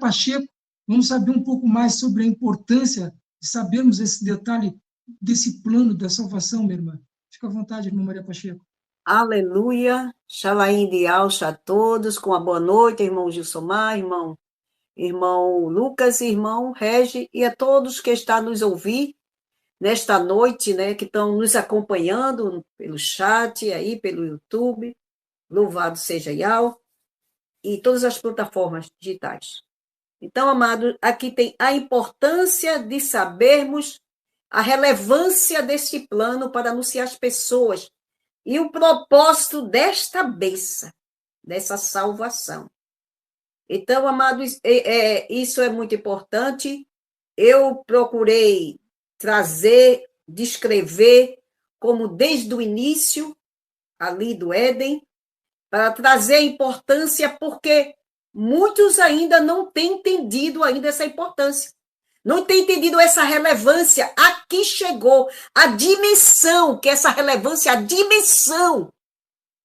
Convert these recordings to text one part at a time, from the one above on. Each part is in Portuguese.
Pacheco, vamos saber um pouco mais sobre a importância de sabermos esse detalhe desse plano da salvação, minha irmã. Fica à vontade, irmã Maria Pacheco. Aleluia, Xalaim de Alcha a todos, com a boa noite, irmão Gilsomar, irmão Lucas, irmão Regi, e a todos que estão nos ouvindo nesta noite, né, que estão nos acompanhando pelo chat, aí, pelo YouTube, louvado seja Yahweh, e todas as plataformas digitais. Então, amado, aqui tem a importância de sabermos a relevância deste plano para anunciar às pessoas e o propósito desta bênção, dessa salvação. Então, amados, isso é muito importante. Eu procurei trazer, descrever, como desde o início, ali do Éden, para trazer a importância, porque muitos ainda não têm entendido ainda essa importância. Não têm entendido essa relevância. Aqui chegou a dimensão, que essa relevância, a dimensão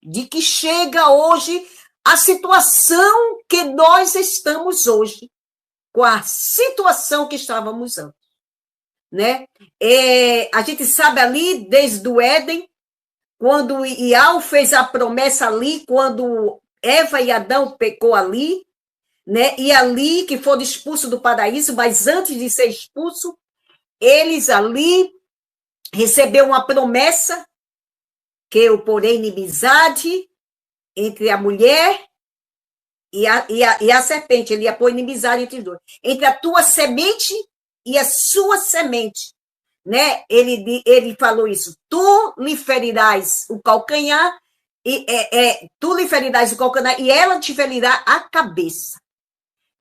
de que chega hoje a situação que nós estamos hoje, com a situação que estávamos antes. Né? A gente sabe ali, desde o Éden, quando Yahweh fez a promessa ali, quando Eva e Adão pecou ali, né? E ali que foram expulsos do paraíso, mas antes de ser expulso, eles ali receberam uma promessa que eu porei inimizade entre a mulher e a serpente. Ele ia pôr inimizade entre os dois. Entre a tua semente e a sua semente. Né? Ele falou isso. Tu lhe ferirás o calcanhar, tu lhe ferirás o calcanhar e ela te ferirá a cabeça.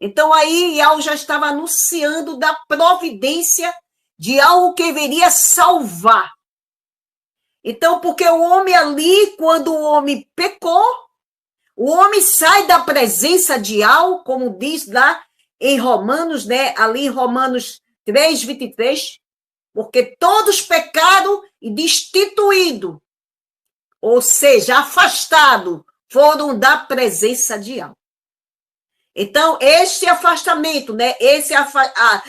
Então, aí, Yahweh já estava anunciando da providência de algo que viria salvar. Então, porque o homem ali, quando o homem pecou, o homem sai da presença de Yahweh, como diz lá em Romanos, né? Ali em Romanos 3:23, porque todos pecaram e destituídos, ou seja, afastados, foram da presença de Yahweh. Então, este afastamento, né?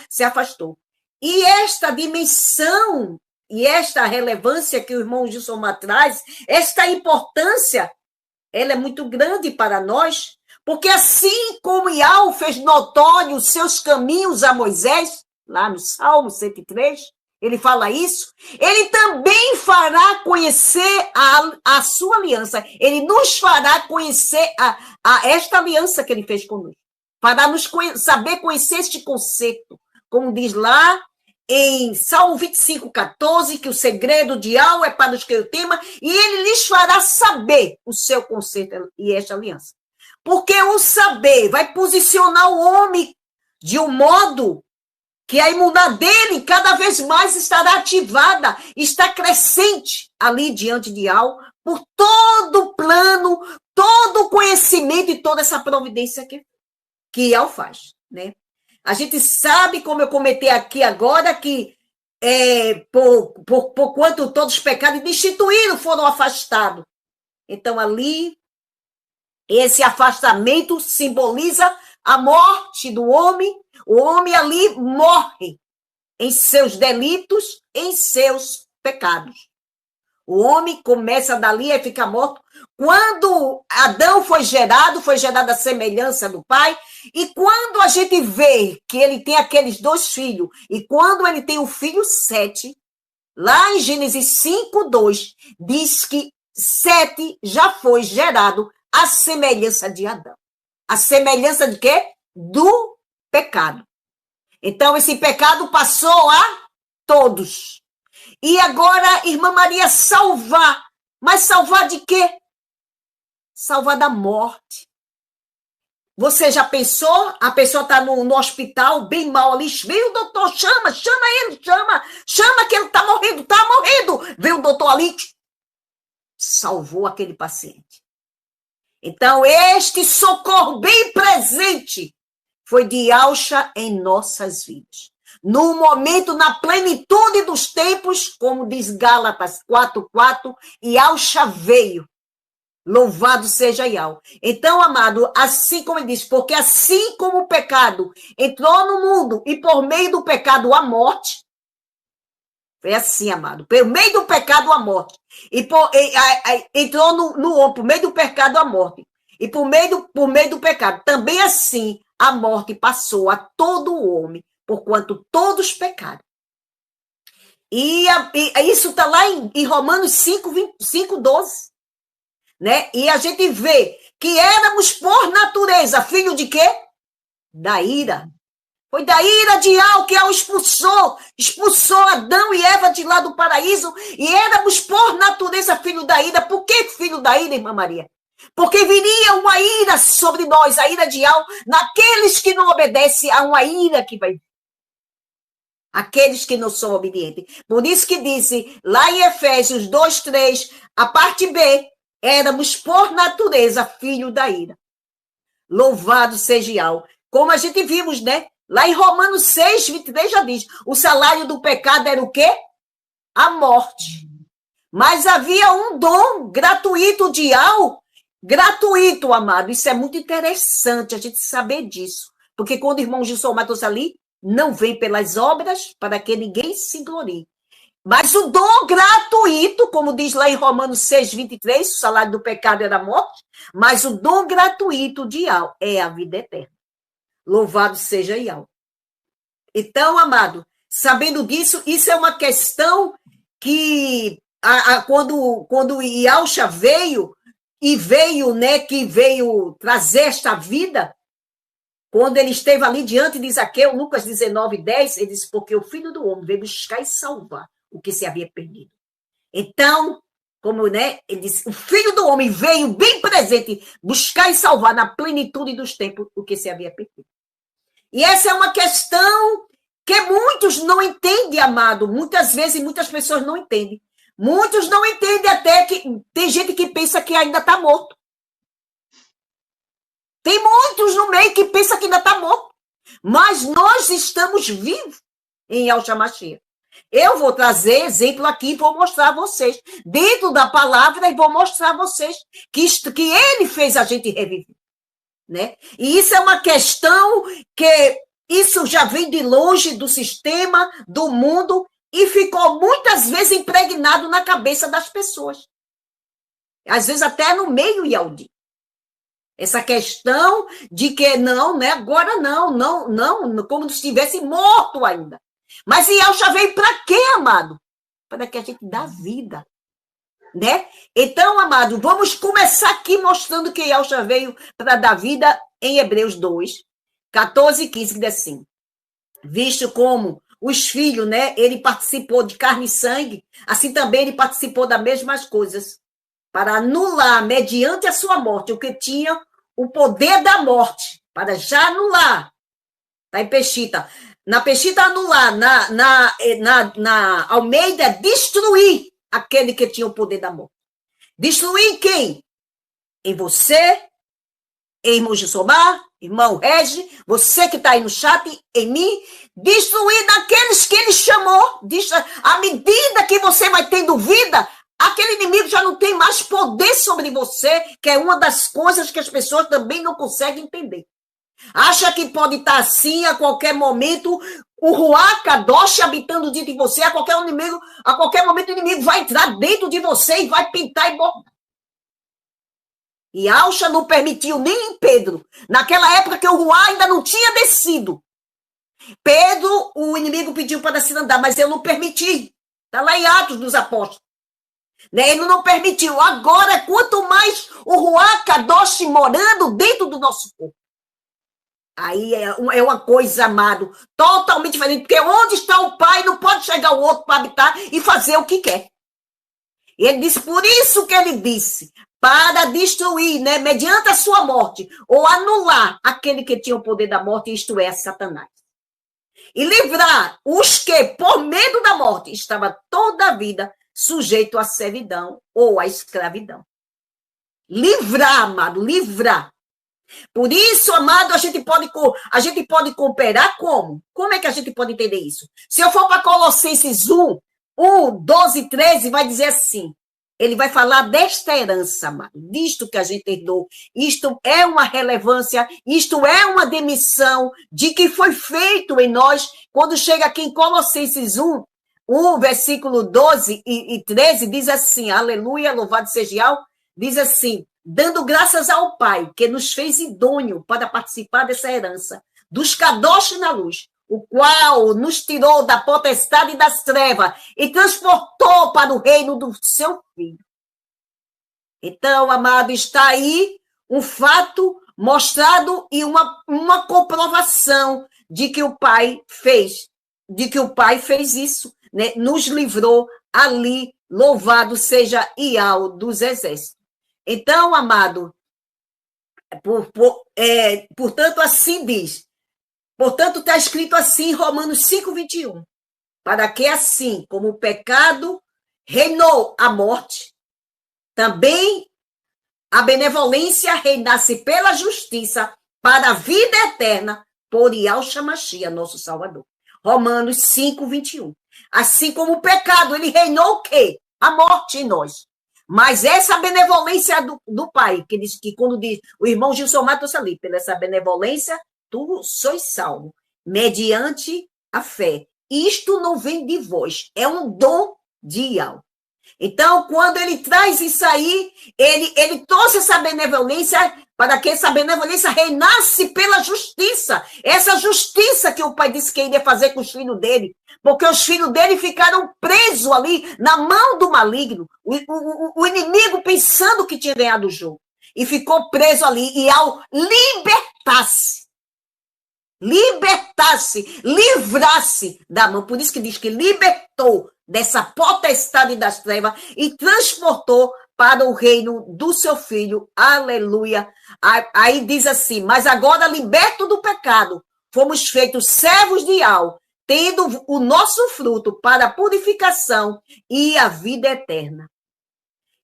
Se afastou. E esta dimensão e esta relevância que o irmão Gilson traz, esta importância, ela é muito grande para nós, porque assim como Yahweh fez notório os seus caminhos a Moisés, lá no Salmo 103, ele fala isso, ele também fará conhecer a sua aliança, ele nos fará conhecer esta aliança que ele fez conosco, para nos saber conhecer este conceito, como diz lá em Salmo 25:14, que o segredo de Yahweh é para os que o temam, e ele lhes fará saber o seu conceito e esta aliança. Porque o saber vai posicionar o homem de um modo que a imunidade dele cada vez mais estará ativada, está crescente ali diante de Yahweh, por todo o plano, todo o conhecimento e toda essa providência que Yahweh faz, né? A gente sabe, como eu comentei aqui agora, que por quanto todos os pecados destituídos foram afastados. Então, ali, esse afastamento simboliza a morte do homem. O homem ali morre em seus delitos, em seus pecados. O homem começa dali a ficar morto. Quando Adão foi gerado a semelhança do pai, e quando a gente vê que ele tem aqueles 2 filhos, e quando ele tem o filho Sete, lá em Gênesis 5:2, diz que Sete já foi gerado à semelhança de Adão. A semelhança de quê? Do pecado. Então, esse pecado passou a todos. E agora, irmã Maria, salvar. Mas salvar de quê? Salvar da morte. Você já pensou? A pessoa está no hospital, bem mal ali. Vem o doutor, chama ele, chama que ele está morrendo. Vem o doutor ali, salvou aquele paciente. Então, este socorro bem presente foi de Yahshua em nossas vidas. No momento, na plenitude dos tempos, como diz Gálatas 4:4, Yahshua veio Louvado seja Yahweh. Então, amado, assim como ele diz, porque assim como o pecado entrou no mundo e por meio do pecado a morte, foi assim, amado, por meio do pecado a morte, entrou no homem, por meio do pecado a morte, e por meio do pecado, também assim a morte passou a todo o homem, porquanto todos pecaram. E isso está lá em Romanos 5:12. Né? E a gente vê que éramos por natureza filho de quê? Da ira. Foi da ira de Al que Al expulsou Adão e Eva de lá do paraíso, e éramos por natureza filho da ira. Por que filho da ira, irmã Maria? Porque viria uma ira sobre nós, a ira de Al, naqueles que não obedecem, a uma ira que vai vir. Aqueles que não são obedientes. Por isso que disse lá em Efésios 2:3, a parte B, éramos, por natureza, filho da ira. Louvado seja Yahweh. Como a gente vimos, né? Lá em Romanos 6:23 já diz, o salário do pecado era o quê? A morte. Mas havia um dom gratuito de Yahweh, gratuito, amado. Isso é muito interessante a gente saber disso. Porque quando o irmão Gilson Matos ali, não vem pelas obras para que ninguém se glorie. Mas o dom gratuito, como diz lá em Romanos 6:23, o salário do pecado era a morte, mas o dom gratuito de Yahweh é a vida eterna. Louvado seja Yahweh. Então, amado, sabendo disso, isso é uma questão que quando Yahshua veio, né, que veio trazer esta vida, quando ele esteve ali diante de Zaqueu, Lucas 19:10, ele disse, porque o Filho do Homem veio buscar e salvar o que se havia perdido. Então, como, né, ele disse, o Filho do Homem veio bem presente buscar e salvar na plenitude dos tempos o que se havia perdido. E essa é uma questão que muitos não entendem, amado. Muitas vezes, muitas pessoas não entendem. Muitos não entendem até que tem gente que pensa que ainda está morto. Tem muitos no meio que pensam que ainda está morto. Mas nós estamos vivos em Yahshua Mashiach. Eu vou trazer exemplo aqui e vou mostrar a vocês. Dentro da palavra, e vou mostrar a vocês que ele fez a gente reviver. Né? E isso é uma questão que isso já vem de longe do sistema, do mundo, e ficou muitas vezes impregnado na cabeça das pessoas. Às vezes até no meio Yahudi. Essa questão de que não, né? Agora não, como se estivesse morto ainda. Mas Yahshua veio para quê, amado? Para que a gente dá vida. Né? Então, amado, vamos começar aqui mostrando que Yahshua veio para dar vida em Hebreus 2:14 e 15, que diz assim, visto como os filhos, né, ele participou de carne e sangue, assim também ele participou das mesmas coisas, para anular, mediante a sua morte, o que tinha o poder da morte, para já anular. Está em Peshita. Na Peshita, anular, na Almeida, destruir aquele que tinha o poder da morte. Destruir quem? Em você, em irmão Gisomar, irmão Regi, você que está aí no chat, em mim, destruir daqueles que ele chamou. À medida que você vai tendo vida, aquele inimigo já não tem mais poder sobre você, que é uma das coisas que as pessoas também não conseguem entender. Acha que pode estar assim a qualquer momento, o Ruach Kadosh habitando dentro de você, a qualquer momento o inimigo vai entrar dentro de você e vai pintar e bordar. E Yahshua não permitiu nem em Pedro, naquela época que o Ruach ainda não tinha descido. Pedro, o inimigo pediu para se andar, mas eu não permiti. Está lá em Atos dos Apóstolos. Ele não permitiu. Agora, quanto mais o Ruach Kadosh morando dentro do nosso corpo. Aí é uma coisa, amado, totalmente diferente. Porque onde está o pai, não pode chegar o outro para habitar e fazer o que quer. E ele disse, por isso que ele disse, para destruir, né, mediante a sua morte, ou anular aquele que tinha o poder da morte, isto é, Satanás. E livrar os que, por medo da morte, estava toda a vida sujeito à servidão ou à escravidão. Livrar, amado, livrar. Por isso, amado, a gente pode cooperar como? Como é que a gente pode entender isso? Se eu for para Colossenses 1, 12, 13, vai dizer assim, ele vai falar desta herança, amado, disto que a gente herdou. Isto é uma relevância, isto é uma demissão de que foi feito em nós. Quando chega aqui em Colossenses 1, versículo 12 e 13, diz assim, aleluia, louvado seja Yahweh, diz assim, dando graças ao Pai, que nos fez idôneo para participar dessa herança, dos kadosh na luz, o qual nos tirou da potestade das trevas e transportou para o reino do seu Filho. Então, amado, está aí um fato mostrado e uma comprovação de que o Pai fez, isso, né? Nos livrou ali, louvado seja Yahweh dos exércitos. Então, amado, portanto, assim diz, portanto, está escrito assim em Romanos 5:21, para que assim como o pecado reinou a morte, também a benevolência reinasse pela justiça para a vida eterna por Yahshua Mashiach, nosso Salvador. Romanos 5:21. Assim como o pecado, ele reinou o quê? A morte em nós. Mas essa benevolência do Pai, que diz que quando diz, o irmão Gilson Matos ali, pela essa benevolência, tu sois salvo, mediante a fé. Isto não vem de vós, é um dom de Yahweh. Então, quando ele traz isso aí, ele trouxe essa benevolência para que essa benevolência reinasse pela justiça. Essa justiça que o Pai disse que iria fazer com os filhos dele, porque os filhos dele ficaram presos ali na mão do maligno, o inimigo pensando que tinha ganhado o jogo, e ficou preso ali, e ao livrasse da mão, por isso que diz que libertou dessa potestade das trevas e transportou para o reino do seu Filho, aleluia. Aí diz assim, mas agora liberto do pecado, fomos feitos servos de Yahweh, tendo o nosso fruto para a purificação e a vida eterna.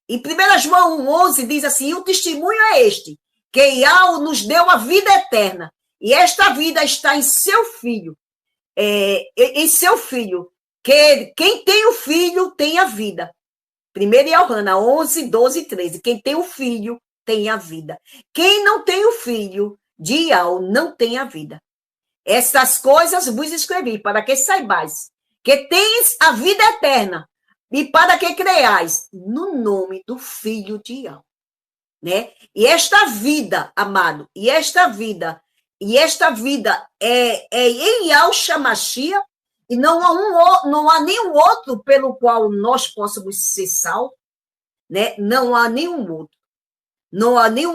Em 1 João 1,11 diz assim, o testemunho é este, que Yahweh nos deu a vida eterna, e esta vida está em seu Filho, que quem tem o Filho tem a vida. 1 Johanna 11, 12 e 13, quem tem o Filho tem a vida. Quem não tem o Filho de Yahweh não tem a vida. Estas coisas vos escrevi, para que saibais que tens a vida eterna, e para que creiais no nome do Filho de Yahweh. Né? E esta vida, amado, e esta vida é em Yahshua Mashiach, e não há nenhum outro pelo qual nós possamos ser salvos, né? Não há nenhum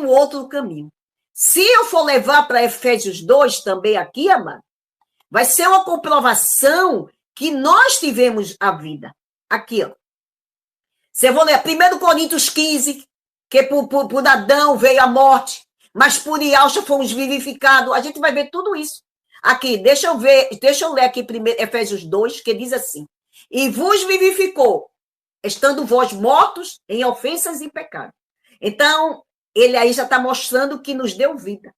outro caminho. Se eu for levar para Efésios 2 também aqui, amado, vai ser uma comprovação que nós tivemos a vida. Aqui, ó. Você vai ler 1 Coríntios 15, que por Adão veio a morte, mas por Yahshua fomos vivificados. A gente vai ver tudo isso. Aqui, deixa eu ler aqui primeiro Efésios 2, que diz assim, e vos vivificou, estando vós mortos em ofensas e pecados. Então, ele aí já está mostrando que nos deu vida.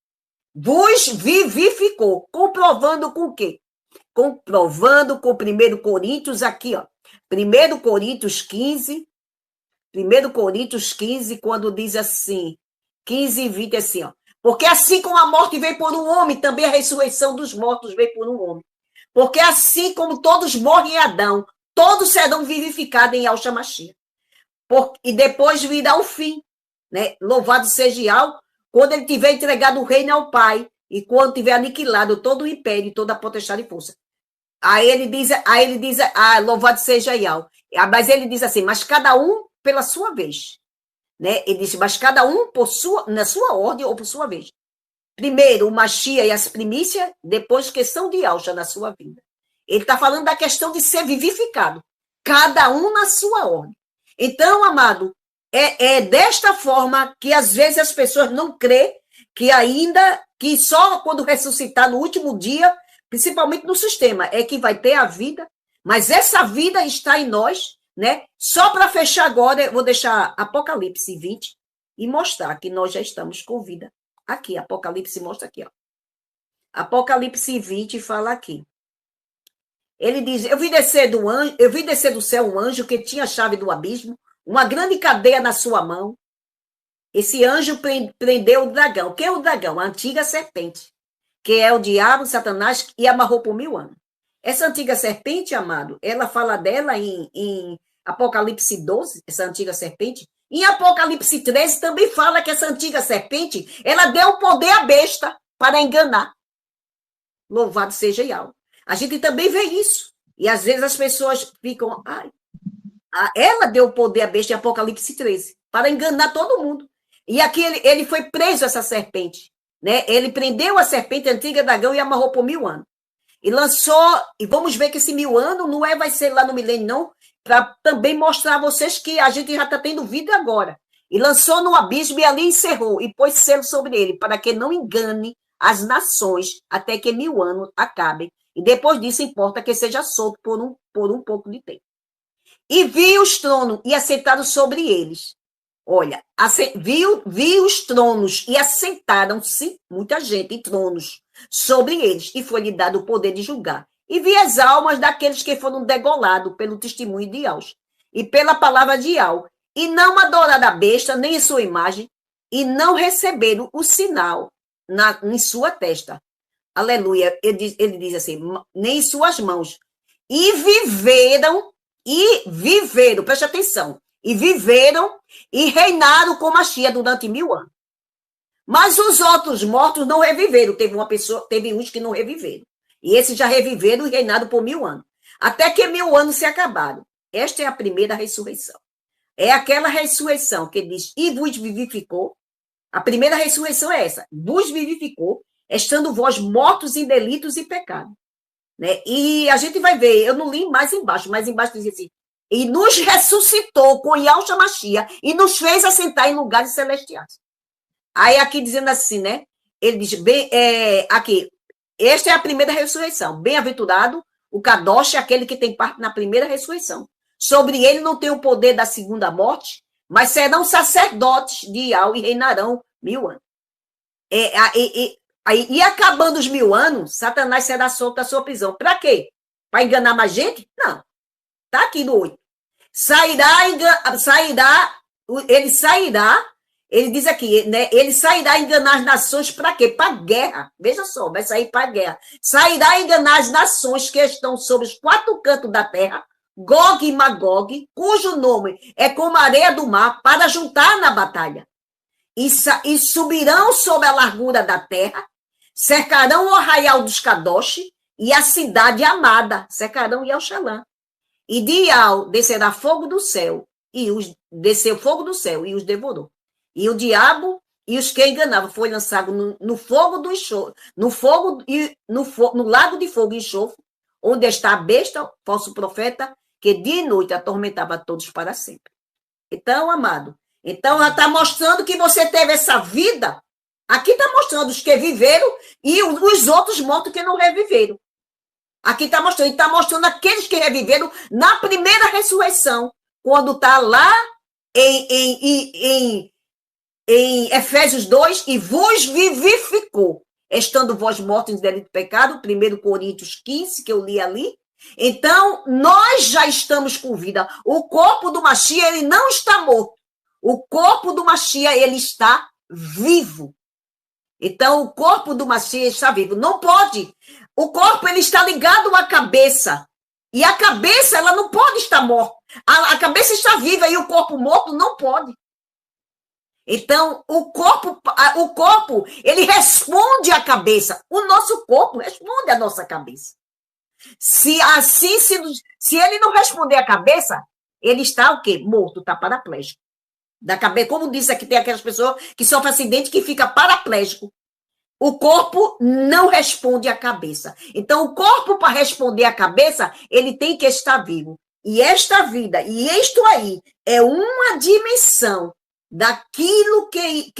Vos vivificou, comprovando com o quê? Comprovando com 1 Coríntios aqui, ó. 1 Coríntios 15, quando diz assim, 15 e 20, assim, ó. Porque assim como a morte veio por um homem, também a ressurreição dos mortos veio por um homem. Porque assim como todos morrem em Adão, todos serão vivificados em Yahshua Mashiach. E depois virá o fim, né? Louvado seja Yahweh, quando ele tiver entregado o reino ao Pai e quando tiver aniquilado todo o império e toda a potestade e força. Aí ele diz, louvado seja Yahweh. Mas ele diz assim, mas cada um pela sua vez. Né? Ele disse, mas cada um na sua ordem ou por sua vez. Primeiro, o Mashiach e as primícias, depois, questão de Yahshua na sua vida. Ele está falando da questão de ser vivificado. Cada um na sua ordem. Então, amado, é desta forma que às vezes as pessoas não crêem que só quando ressuscitar no último dia, principalmente no sistema, é que vai ter a vida, mas essa vida está em nós, né? Só para fechar agora, eu vou deixar Apocalipse 20 e mostrar que nós já estamos com vida. Aqui, Apocalipse mostra aqui, ó. Apocalipse 20 fala aqui. Ele diz, eu vi descer do céu um anjo que tinha a chave do abismo, uma grande cadeia na sua mão. Esse anjo prendeu o dragão. Quem é o dragão? A antiga serpente, que é o diabo, Satanás, e amarrou por 1000 anos. Essa antiga serpente, amado, ela fala dela em Apocalipse 12, essa antiga serpente. Em Apocalipse 13 também fala que essa antiga serpente, ela deu poder à besta para enganar. Louvado seja Yahweh. A gente também vê isso. E às vezes as pessoas ficam... ela deu poder à besta em Apocalipse 13 para enganar todo mundo. E aqui ele foi preso, essa serpente. Né? Ele prendeu a serpente, a antiga dragão, e amarrou por 1000 anos. E lançou... E vamos ver que esse 1000 anos não vai ser lá no milênio, não, para também mostrar a vocês que a gente já está tendo vida agora. E lançou no abismo e ali encerrou, e pôs selo sobre ele, para que não engane as nações até que 1000 anos acabem. E depois disso importa que seja solto por um pouco de tempo. E vi os tronos e assentaram sobre eles. Olha, vi os tronos e assentaram-se muita gente em tronos sobre eles, e foi-lhe dado o poder de julgar. E vi as almas daqueles que foram degolados pelo testemunho de Yahweh e pela palavra de Yahweh, e não adoraram a besta, nem em sua imagem, e não receberam o sinal em sua testa. Aleluia. Ele diz assim, nem em suas mãos. E viveram, preste atenção, e viveram e reinaram com Mashiach durante 1000 anos. Mas os outros mortos não reviveram. Teve uns que não reviveram. E esses já reviveram e reinaram por 1000 anos. Até que 1000 anos se acabaram. Esta é a primeira ressurreição. É aquela ressurreição que diz, e vos vivificou. A primeira ressurreição é essa. Vos vivificou, estando vós mortos em delitos e pecados. Né? E a gente vai ver, eu não li mais embaixo, mas embaixo diz assim, e nos ressuscitou com Yahshua Mashiach e nos fez assentar em lugares celestiais. Aí aqui dizendo assim, né? Ele diz, aqui, esta é a primeira ressurreição. Bem-aventurado o Kadosh, aquele que tem parte na primeira ressurreição. Sobre ele não tem o poder da segunda morte, mas serão sacerdotes de Yahweh e reinarão 1000 anos. E acabando os 1000 anos, Satanás será solto da sua prisão. Para quê? Para enganar mais gente? Não. Está aqui no 8. Ele diz aqui, né? Ele sairá a enganar as nações para quê? Para guerra. Veja só, vai sair para guerra. Sairá a enganar as nações que estão sobre os 4 cantos da terra, Gog e Magog, cujo nome é como a areia do mar, para juntar na batalha. E subirão sobre a largura da terra, cercarão o arraial dos Kadosh e a cidade amada, cercarão Yalxalã. E de Ial descerá fogo do céu, desceu fogo do céu e os devorou. E o diabo e os que enganavam foi lançado no fogo do enxofre, no lago de fogo e enxofre, onde está a besta, falso profeta, que dia e noite atormentava todos para sempre. Então, amado, já está mostrando que você teve essa vida. Aqui está mostrando os que viveram e os outros mortos que não reviveram. Aqui está mostrando aqueles que reviveram na primeira ressurreição, quando está lá em Efésios 2, e vos vivificou, estando vós mortos em delito e pecado, 1 Coríntios 15, que eu li ali. Então, nós já estamos com vida. O corpo do Mashiach, ele não está morto. O corpo do Mashiach, ele está vivo. Então, o corpo do Mashiach está vivo. Não pode. O corpo, ele está ligado à cabeça. E a cabeça, ela não pode estar morta. A cabeça está viva e o corpo morto não pode. Então, o corpo, ele responde à cabeça. O nosso corpo responde à nossa cabeça. Se ele não responder à cabeça, ele está o quê? Morto, está paraplégico. Da cabeça, como disse aqui, tem aquelas pessoas que sofrem acidente que fica paraplégico. O corpo não responde à cabeça. Então, o corpo, para responder à cabeça, ele tem que estar vivo. E esta vida, e isto aí, é uma dimensão daquilo que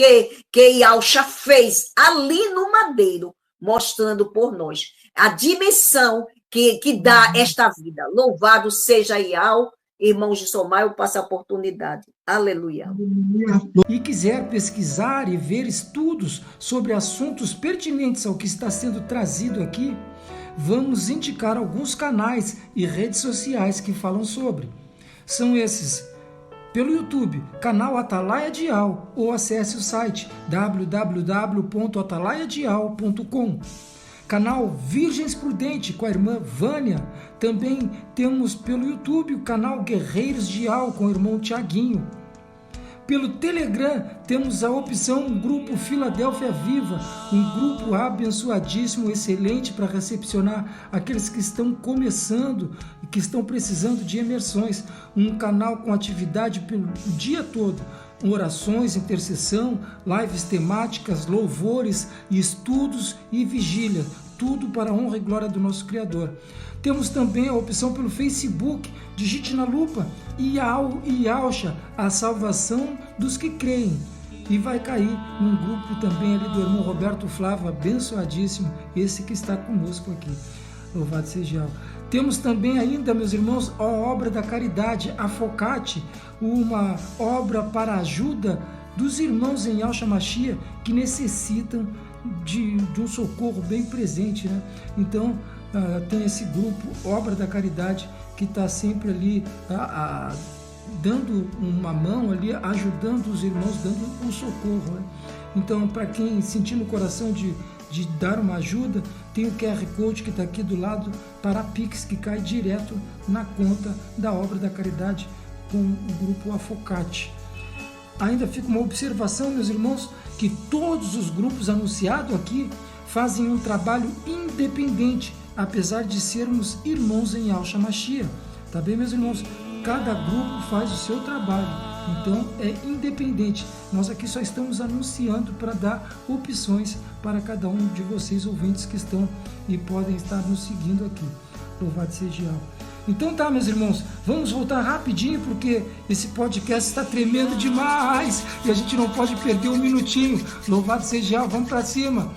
Yahshua fez ali no madeiro, mostrando por nós. A dimensão que dá esta vida. Louvado seja Yahweh, irmãos de Somar, eu passo a oportunidade. Aleluia. E quiser pesquisar e ver estudos sobre assuntos pertinentes ao que está sendo trazido aqui, vamos indicar alguns canais e redes sociais que falam sobre. São esses: pelo YouTube, canal Atalaia Dial, ou acesse o site www.atalaiadial.com. Canal Virgens Prudente com a irmã Vânia. Também temos pelo YouTube o canal Guerreiros Dial com o irmão Tiaguinho. Pelo Telegram temos a opção Grupo Filadélfia Viva, um grupo abençoadíssimo, excelente para recepcionar aqueles que estão começando e que estão precisando de imersões. Um canal com atividade pelo dia todo, orações, intercessão, lives temáticas, louvores, estudos e vigília, tudo para a honra e glória do nosso Criador. Temos também a opção pelo Facebook, digite na lupa Iauxa, a salvação dos que creem. E vai cair num grupo também ali do irmão Roberto Flávio, abençoadíssimo, esse que está conosco aqui. Louvado seja Yahweh. Temos também ainda, meus irmãos, a obra da caridade, a Focate, uma obra para a ajuda dos irmãos em Yahshua Mashiach que necessitam de um socorro bem presente, né? Então, tem esse grupo, Obra da Caridade, que está sempre ali dando uma mão ali, ajudando os irmãos, dando um socorro, né? Então, para quem sentir no coração de dar uma ajuda, tem o QR Code que está aqui do lado para a Pix, que cai direto na conta da Obra da Caridade com o grupo Afocate. Ainda fica uma observação, meus irmãos, que todos os grupos anunciados aqui fazem um trabalho independente, apesar de sermos irmãos em Yahshua Mashiach. Tá bem, meus irmãos? Cada grupo faz o seu trabalho, então é independente. Nós aqui só estamos anunciando para dar opções para cada um de vocês, ouvintes que estão e podem estar nos seguindo aqui. Louvado seja Yahweh. Então tá, meus irmãos, vamos voltar rapidinho, porque esse podcast está tremendo demais e a gente não pode perder um minutinho. Louvado seja Yahweh, vamos para cima.